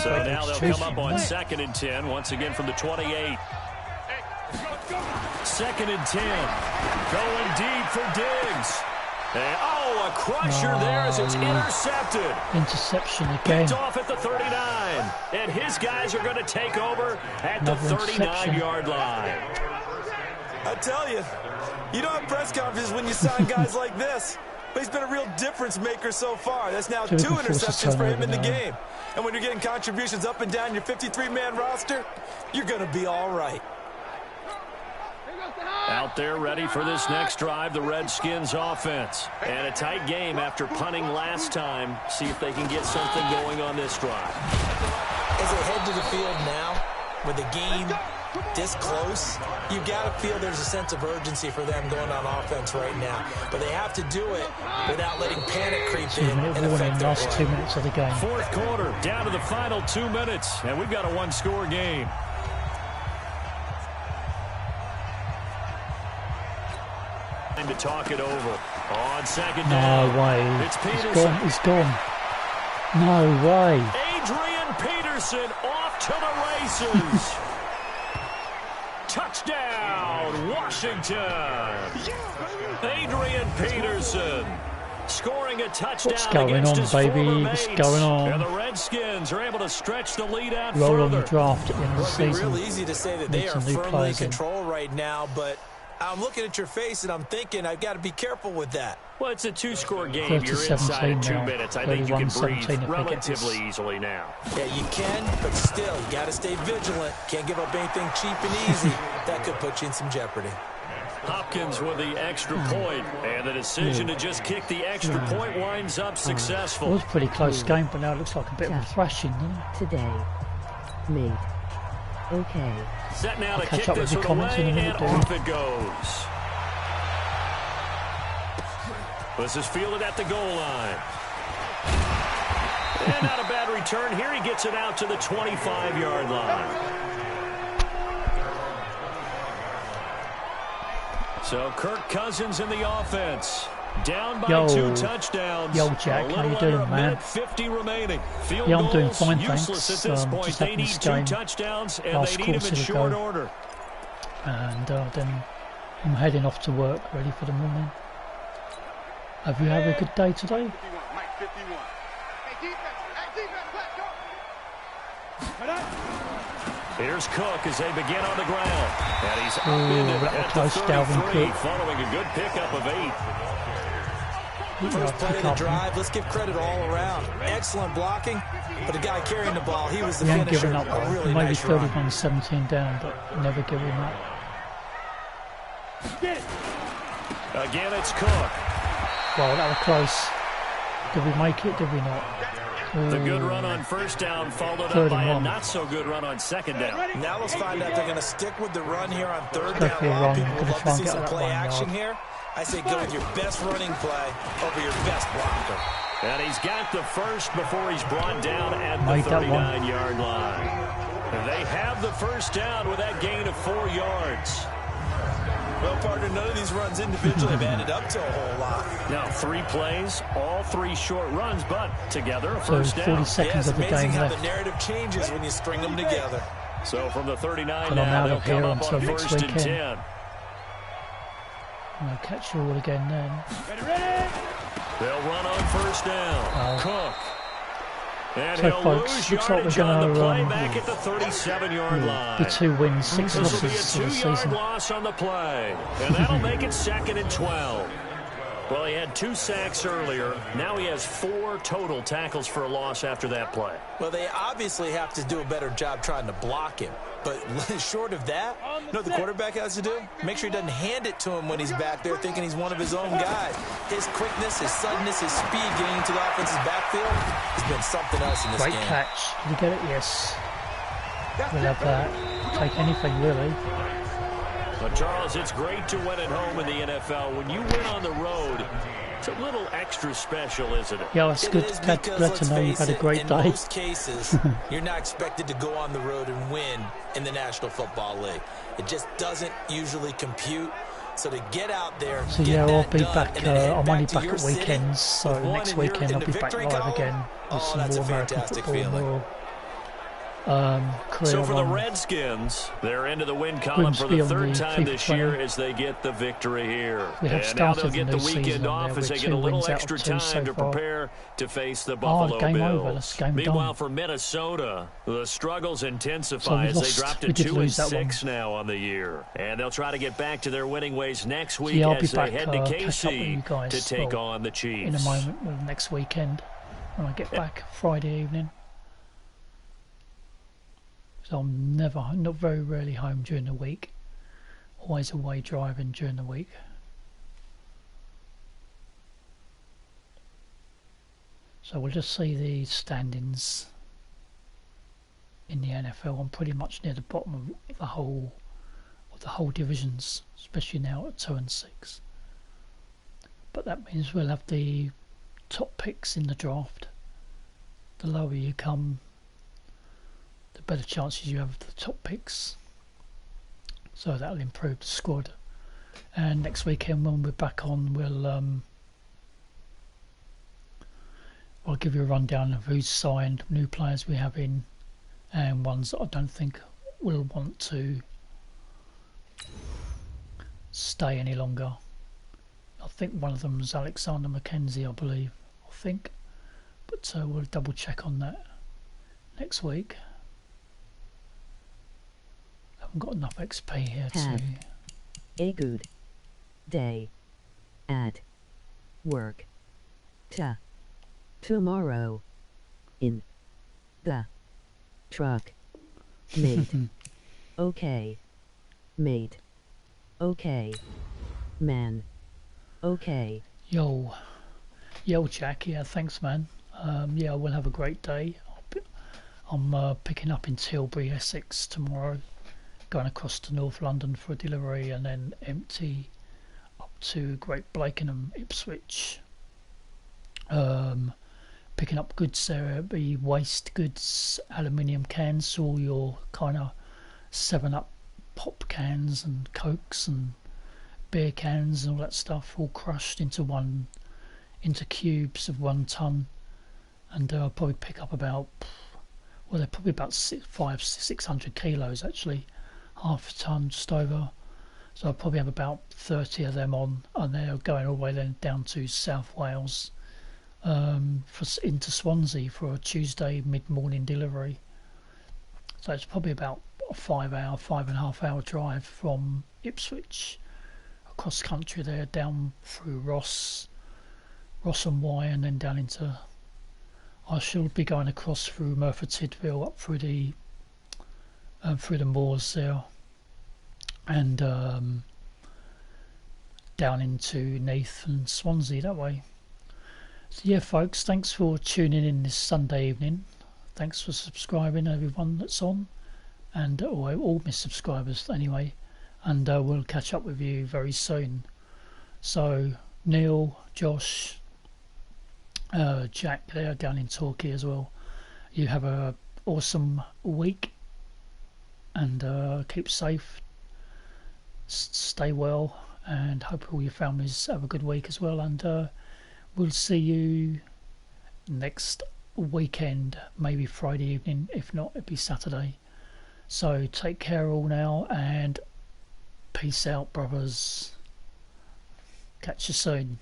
So now they'll come up on 2nd and 10, once again from the 28. 2nd and 10. Going deep for Diggs. And, a crusher there as it's intercepted. Interception again. Picked off at the 39. And his guys are going to take over at the Another 39-yard line. I tell you, you don't have press conferences when you sign guys like this. But he's been a real difference maker so far. That's now 2 interceptions for him in the game. And when you're getting contributions up and down your 53-man roster, you're going to be all right. Out there ready for this next drive, the Redskins offense. And a tight game after punting last time. See if they can get something going on this drive. As they head to the field now, with the game this close, you got to feel there's a sense of urgency for them going on offense right now. But they have to do it without letting panic creep in and affect their last 2 minutes of the game. Fourth quarter, down to the final 2 minutes, and we've got a one-score game. To talk it over on 2nd down. No way. It's He's Peterson. gone. He's gone. No way. Adrian Peterson off to the races. Touchdown, Washington. Adrian Peterson scoring a touchdown. What's going against on, his baby? former What's mates. going on? And the Redskins are able to stretch the lead out Roll on further. the draft at the end of the It'd be season. real easy to say that Need they are some new firmly in players in. control right now, but I'm looking at your face and I'm thinking I've got to be careful with that. Well, it's a two-score game. You're 30-17 inside in 2 now. minutes. I think you can 31-17 breathe if they get relatively this. easily now. Yeah, you can, but still, you got to stay vigilant. Can't give up anything cheap and easy. That could put you in some jeopardy. Hopkins with the extra point, and the decision to just kick the extra point winds up It successful. was a pretty close game, but now it looks like a bit of a thrashing, doesn't it? Today. Me. Okay. Set now to catch kick up with this the one comments away, in a and minute, dude. off it goes. This is fielded at the goal line. And not a bad return here. He gets it out to the 25-yard line. So Kirk Cousins in the offense. Down by 2 touchdowns. Yo, Jack, how you doing, man? Minute 50 remaining. Field Yeah, I'm doing goals fine, useless thanks. at this point. Just They happened need this 2 game touchdowns, and last they need them in quarter short ago. order. And then I'm heading off to work, ready for the morning. Have you had a good day today? Here's Cook as they begin on the ground. And he's upended that was at close, the Dalvin 33, Cook. following a good pickup of 8. First play of the drive, let's give credit all around. Excellent blocking, but the guy carrying the ball, he was the He ain't finisher. giving up, A really maybe nice run. 31-17 down, but never giving up. Again, it's Cook. Well, that was close. Did we make it? Did we not? The good Ooh. run on first down followed up Third by and a one. not-so-good run on second down. Now let's find out if they're going to stick with the run here on third Go down. for A a lot run. of people Gonna would love try to and see get some that play 1 action yard. here. I say go with your best running play over your best blocker. And he's got the first before he's brought down at Made the that one. 39-yard line. And they have the first down with that gain of 4 yards. Well, partner, none of these runs individually have added up to a whole lot. Now 3 plays, all 3 short runs, but together a So first 40 down. seconds Yeah, of the it's amazing game how the left. narrative changes when you string them together. So from the 39 And I'm now, out they'll of come here up until on next first and weekend. 10. And I'll catch you all again then. They'll run on first down. Cook. And So, he'll folks, lose looks like yardage we're on the gonna, play back at the 37-yard line. The 2 wins, 6 This will be losses a for the 2-yard season. loss on the play. And that'll make it 2nd and 12. Well, he had 2 sacks earlier. Now he has 4 total tackles for a loss after that play. Well, they obviously have to do a better job trying to block him. But short of that, you know what the quarterback has to do? Make sure he doesn't hand it to him when he's back there thinking he's one of his own guys. His quickness, his suddenness, his speed getting into the offense's backfield has been something else in this game. Great catch. Did you get it? Yes. We'll have that. Take anything, really. But, Charles, it's great to win at home in the NFL. When you win on the road, it's a little extra special, isn't it? Yeah, it's good. Glad to know you've had a great day. In most cases, you're not expected to go on the road and win in the National Football League. It just doesn't usually compute. So to get out there, so yeah, I'll be back. I'm only back at weekends, so next weekend I'll be back live again with some more American football. So for the Redskins, they're into the win column for the 3rd time this year as they get the victory here. And now they'll get the weekend off as they get a little extra time to prepare to face the Buffalo Bills. Meanwhile, for Minnesota, the struggles intensify as they drop to 2-6 now on the year. And they'll try to get back to their winning ways next week as they head to KC to take on the Chiefs. In a moment, next weekend, when I get back Friday evening. So I'm not very rarely home during the week. Always away driving during the week. So we'll just see the standings in the NFL. I'm pretty much near the bottom of the whole divisions, especially now at 2 and 6. But that means we'll have the top picks in the draft. The lower you come, the better chances you have of the top picks, so that'll improve the squad. And next weekend when we're back on, we'll give you a rundown of who's signed, new players we have in, and ones that I don't think will want to stay any longer. I think one of them is Alexander McKenzie, I believe, but we'll double check on that next week. I've got enough XP here Have a good day at work. Tomorrow in the truck. Mate. Okay. Mate. Okay. Man. Okay. Yo Jack, yeah, thanks man. Yeah, we'll have a great day. I'm picking up in Tilbury, Essex tomorrow, going across to North London for a delivery, and then empty up to Great Blakenham, Ipswich. Picking up goods there, be waste goods, aluminium cans, all your kind of 7-Up pop cans and Cokes and beer cans and all that stuff, all crushed into cubes of 1 ton. And I'll probably pick up about, well, they're probably about 600 kilos actually, half a ton, just over. So I'll probably have about 30 of them on, and they're going all the way then down to South Wales, into Swansea for a Tuesday mid-morning delivery. So it's probably about a 5.5 hour drive from Ipswich across country there, down through Ross and Wye, and then down into, I shall be going across through Merthyr Tydfil, up through the moors there, and down into Neath and Swansea that way. So yeah folks, thanks for tuning in this Sunday evening. Thanks for subscribing, everyone that's on, and all my subscribers anyway, and we'll catch up with you very soon. So Neil, Josh, Jack there down in Torquay as well, you have a awesome week, and keep safe, stay well, and hope all your families have a good week as well, and we'll see you next weekend, maybe Friday evening, if not it'll be Saturday. So take care all now, and peace out brothers, catch you soon.